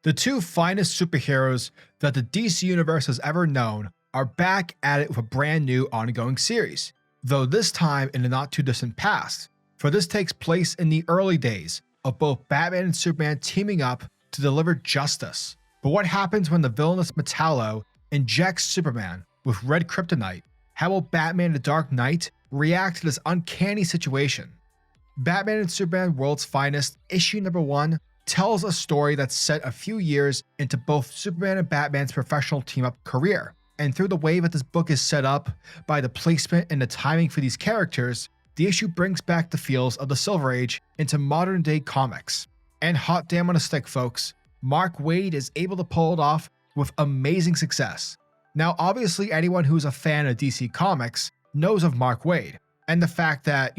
The two finest superheroes that the DC Universe has ever known are back at it with a brand new ongoing series, though this time in the not too distant past, for this takes place in the early days of both Batman and Superman teaming up to deliver justice. But what happens when the villainous Metallo injects Superman with red kryptonite? How will Batman the Dark Knight react to this uncanny situation? Batman and Superman World's Finest, issue number 1, tells a story that's set a few years into both Superman and Batman's professional team-up career. And through the way that this book is set up, by the placement and the timing for these characters, the issue brings back the feels of the Silver Age into modern day comics. And hot damn on a stick, folks, Mark Waid is able to pull it off with amazing success. Now obviously anyone who's a fan of DC Comics knows of Mark Waid, and the fact that,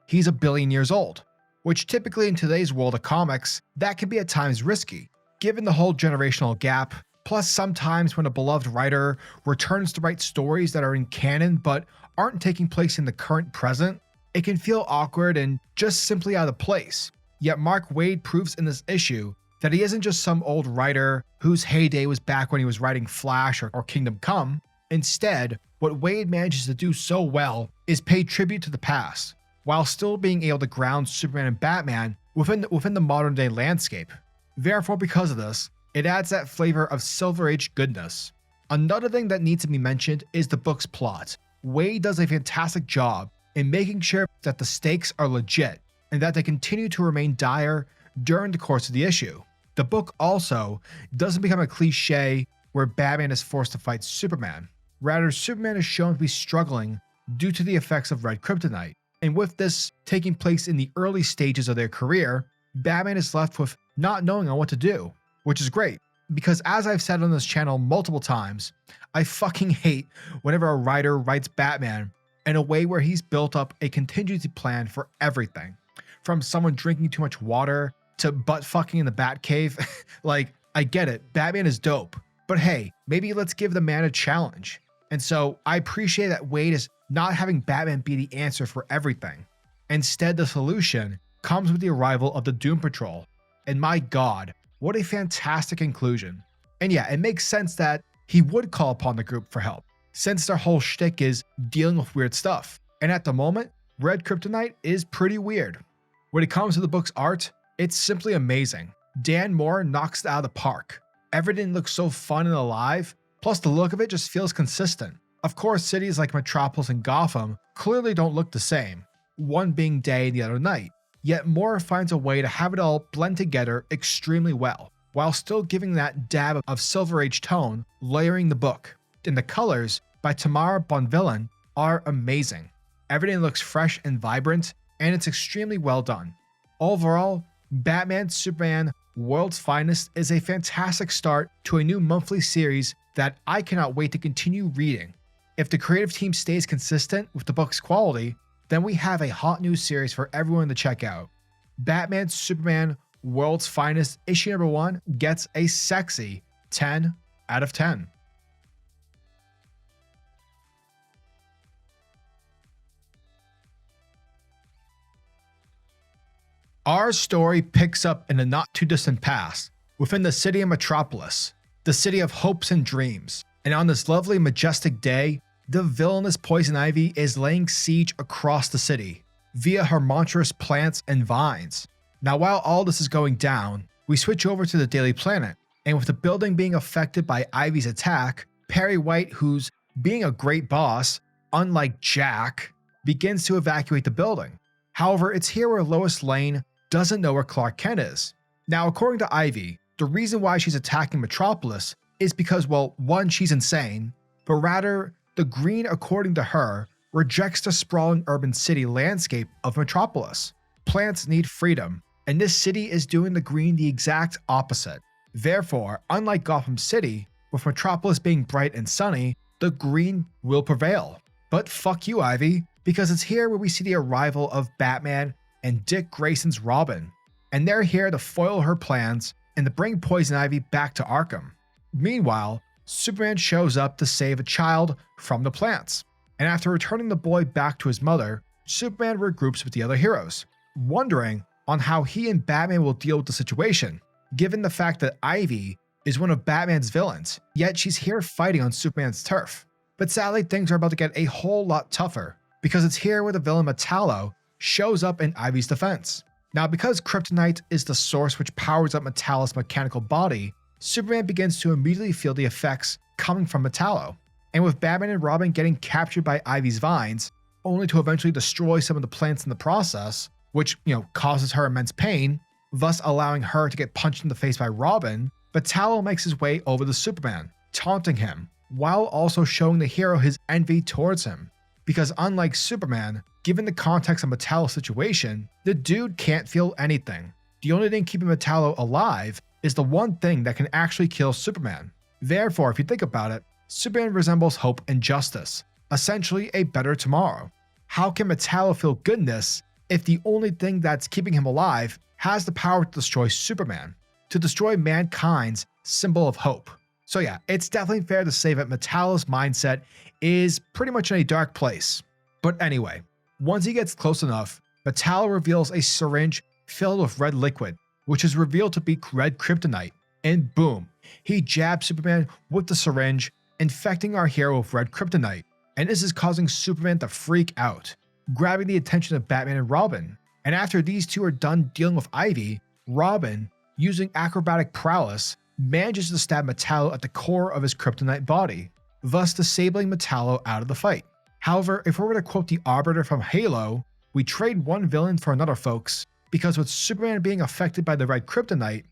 he's a billion years old, which typically in today's world of comics, that can be at times risky, given the whole generational gap. Plus, sometimes when a beloved writer returns to write stories that are in canon but aren't taking place in the current present, it can feel awkward and just simply out of place. Yet Mark Waid proves in this issue that he isn't just some old writer whose heyday was back when he was writing Flash or Kingdom Come. Instead, what Waid manages to do so well is pay tribute to the past, while still being able to ground Superman and Batman within the modern day landscape. Therefore, because of this, it adds that flavor of Silver Age goodness. Another thing that needs to be mentioned is the book's plot. Waid does a fantastic job in making sure that the stakes are legit and that they continue to remain dire during the course of the issue. The book also doesn't become a cliche where Batman is forced to fight Superman. Rather, Superman is shown to be struggling due to the effects of red kryptonite. And with this taking place in the early stages of their career, Batman is left with not knowing on what to do, which is great, because as I've said on this channel multiple times, I fucking hate whenever a writer writes Batman in a way where he's built up a contingency plan for everything, from someone drinking too much water to butt fucking in the Batcave. Like, I get it, Batman is dope, but hey, maybe let's give the man a challenge. And so I appreciate that Waid is not having Batman be the answer for everything. Instead, the solution comes with the arrival of the Doom Patrol. And my god, what a fantastic inclusion. And yeah, it makes sense that he would call upon the group for help, since their whole shtick is dealing with weird stuff. And at the moment, red kryptonite is pretty weird. When it comes to the book's art, it's simply amazing. Dan Mora knocks it out of the park. Everything looks so fun and alive, plus the look of it just feels consistent. Of course, cities like Metropolis and Gotham clearly don't look the same, one being day and the other night, yet Mora finds a way to have it all blend together extremely well, while still giving that dab of Silver Age tone, layering the book. And the colors by Tamara Bonvillain are amazing. Everything looks fresh and vibrant, and it's extremely well done. Overall, Batman Superman World's Finest is a fantastic start to a new monthly series that I cannot wait to continue reading. If the creative team stays consistent with the book's quality, then we have a hot new series for everyone to check out. Batman Superman World's Finest issue number 1 gets a sexy 10 out of 10. Our story picks up in the not too distant past, within the city of Metropolis, the city of hopes and dreams. And on this lovely majestic day, the villainous Poison Ivy is laying siege across the city via her monstrous plants and vines. Now while all this is going down, we switch over to the Daily Planet, and with the building being affected by Ivy's attack, Perry White, who's being a great boss, unlike Jack, begins to evacuate the building. However, it's here where Lois Lane doesn't know where Clark Kent is. Now according to Ivy, the reason why she's attacking Metropolis is because, well, one, she's insane, but rather, the Green, according to her, rejects the sprawling urban city landscape of Metropolis. Plants need freedom, and this city is doing the Green the exact opposite. Therefore, unlike Gotham City, with Metropolis being bright and sunny, the Green will prevail. But fuck you, Ivy, because it's here where we see the arrival of Batman and Dick Grayson's Robin, and they're here to foil her plans and to bring Poison Ivy back to Arkham. Meanwhile, Superman shows up to save a child from the plants, and after returning the boy back to his mother, Superman regroups with the other heroes, wondering on how he and Batman will deal with the situation. given the fact that Ivy is one of Batman's villains, yet she's here fighting on Superman's turf. But sadly, things are about to get a whole lot tougher, because it's here where the villain Metallo shows up in Ivy's defense. Now, because kryptonite is the source which powers up Metallo's mechanical body, Superman begins to immediately feel the effects coming from Metallo. And with Batman and Robin getting captured by Ivy's vines, only to eventually destroy some of the plants in the process, which, causes her immense pain, thus allowing her to get punched in the face by Robin, Metallo makes his way over to Superman, taunting him, while also showing the hero his envy towards him. Because unlike Superman, given the context of Metallo's situation, the dude can't feel anything. The only thing keeping Metallo alive is the one thing that can actually kill Superman. Therefore, if you think about it, Superman resembles hope and justice, essentially a better tomorrow. How can Metallo feel goodness if the only thing that's keeping him alive has the power to destroy Superman, to destroy mankind's symbol of hope? So yeah, it's definitely fair to say that Metallo's mindset is pretty much in a dark place. But anyway, once he gets close enough, Metallo reveals a syringe filled with red liquid, which is revealed to be red kryptonite, and boom, he jabs Superman with the syringe, infecting our hero with red kryptonite, and this is causing Superman to freak out, grabbing the attention of Batman and Robin. And after these two are done dealing with Ivy, Robin, using acrobatic prowess, manages to stab Metallo at the core of his kryptonite body, thus disabling Metallo out of the fight. However, if we were to quote the Arbiter from Halo, we trade one villain for another, folks, because with Superman being affected by the red kryptonite,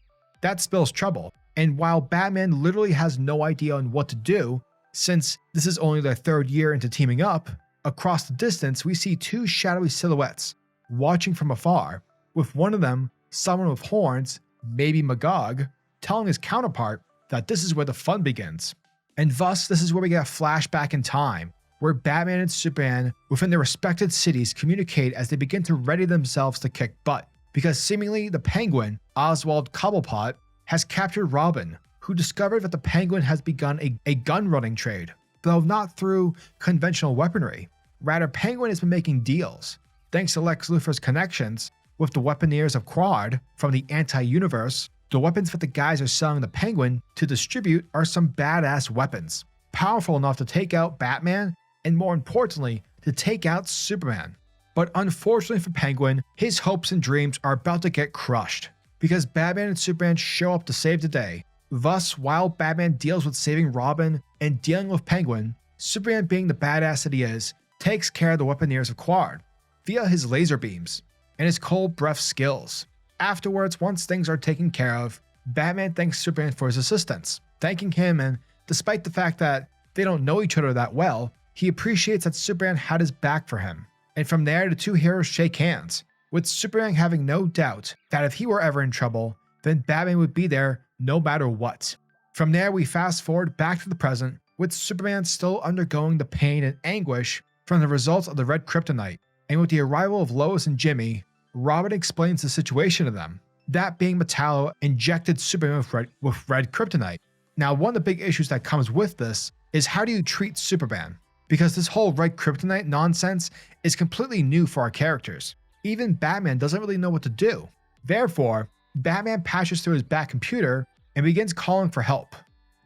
that spells trouble. And while Batman literally has no idea on what to do, since this is only their third year into teaming up, across the distance we see two shadowy silhouettes watching from afar, with one of them, someone with horns, maybe Magog, telling his counterpart that this is where the fun begins. And thus, this is where we get a flashback in time, where Batman and Superman within their respected cities communicate as they begin to ready themselves to kick butt, because seemingly the Penguin, Oswald Cobblepot, has captured Robin, who discovered that the Penguin has begun a gun-running trade, though not through conventional weaponry. Rather, Penguin has been making deals, thanks to Lex Luthor's connections with the weaponeers of Quad from the Anti-Universe. The weapons that the guys are selling the Penguin to distribute are some badass weapons, powerful enough to take out Batman, and more importantly, to take out Superman. But unfortunately for Penguin, his hopes and dreams are about to get crushed, because Batman and Superman show up to save the day. Thus, while Batman deals with saving Robin and dealing with Penguin, Superman, being the badass that he is, takes care of the weaponeers of Quad via his laser beams and his cold breath skills. Afterwards, once things are taken care of, Batman thanks Superman for his assistance, thanking him, and despite the fact that they don't know each other that well, he appreciates that Superman had his back for him. And from there, the two heroes shake hands, with Superman having no doubt that if he were ever in trouble, then Batman would be there no matter what. From there, we fast forward back to the present, with Superman still undergoing the pain and anguish from the results of the red kryptonite, and with the arrival of Lois and Jimmy, Robin explains the situation to them, that being Metallo injected Superman with red kryptonite. Now, one of the big issues that comes with this is how do you treat Superman? Because this whole red kryptonite nonsense is completely new for our characters. Even Batman doesn't really know what to do. Therefore, Batman passes through his back computer and begins calling for help.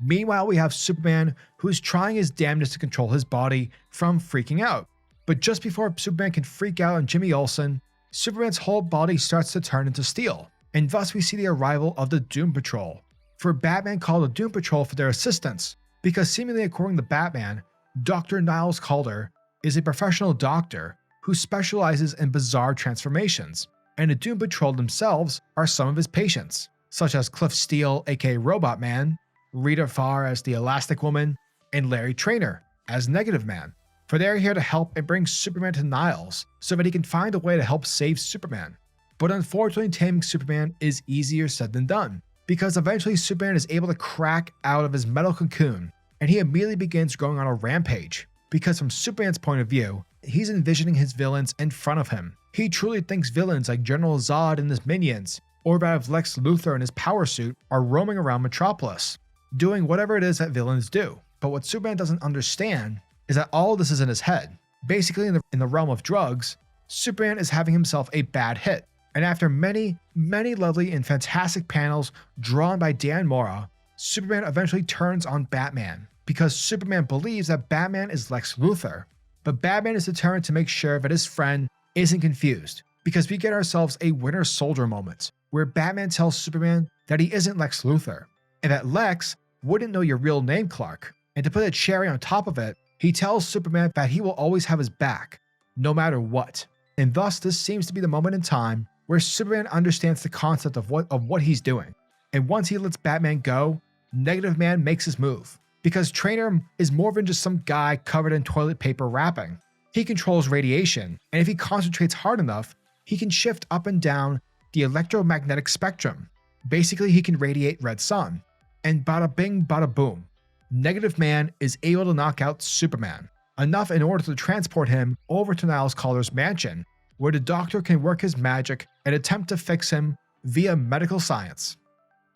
Meanwhile, we have Superman, who's trying his damnedest to control his body from freaking out. But just before Superman can freak out on Jimmy Olsen, Superman's whole body starts to turn into steel, and thus we see the arrival of the Doom Patrol. For Batman called the Doom Patrol for their assistance, because seemingly according to Batman, Dr. Niles Calder is a professional doctor who specializes in bizarre transformations, and the Doom Patrol themselves are some of his patients, such as Cliff Steele aka Robot Man, Rita Farr as the Elastic Woman, and Larry Traynor as Negative Man. For they're here to help and bring Superman to Niles so that he can find a way to help save Superman. But unfortunately, taming Superman is easier said than done, because eventually Superman is able to crack out of his metal cocoon, and he immediately begins going on a rampage, because from Superman's point of view, he's envisioning his villains in front of him. He truly thinks villains like General Zod and his minions, or that of Lex Luthor and his power suit, are roaming around Metropolis, doing whatever it is that villains do. But what Superman doesn't understand is that all of this is in his head. Basically, in the realm of drugs, Superman is having himself a bad hit, And after many lovely and fantastic panels drawn by Dan Mora, Superman eventually turns on Batman because Superman believes that Batman is Lex Luthor. But Batman is determined to make sure that his friend isn't confused, because we get ourselves a Winter Soldier moment where Batman tells Superman that he isn't Lex Luthor and that Lex wouldn't know your real name, Clark. And to put a cherry on top of it, he tells Superman that he will always have his back, no matter what. And thus, this seems to be the moment in time where Superman understands the concept of what he's doing. And once he lets Batman go, Negative Man makes his move, because Trainer is more than just some guy covered in toilet paper wrapping. He controls radiation, and if he concentrates hard enough, he can shift up and down the electromagnetic spectrum. Basically, he can radiate Red Sun. And bada bing, bada boom. Negative Man is able to knock out Superman, enough in order to transport him over to Niles Caller's mansion, where the Doctor can work his magic and attempt to fix him via medical science.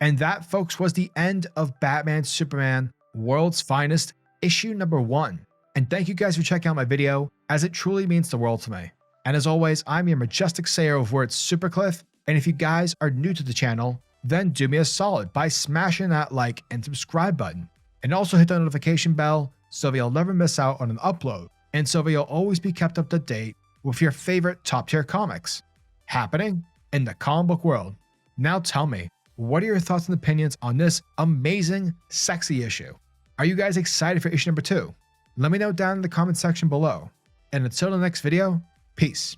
And that, folks, was the end of Batman Superman World's Finest, issue number 1. And thank you guys for checking out my video, as it truly means the world to me. And as always, I'm your majestic sayer of words, Supercliff, and if you guys are new to the channel, then do me a solid by smashing that like and subscribe button. And also hit the notification bell so that you'll never miss out on an upload, and so that you'll always be kept up to date with your favorite top tier comics happening in the comic book world. Now tell me, what are your thoughts and opinions on this amazing, sexy issue? Are you guys excited for issue number 2? Let me know down in the comment section below. And until the next video, peace.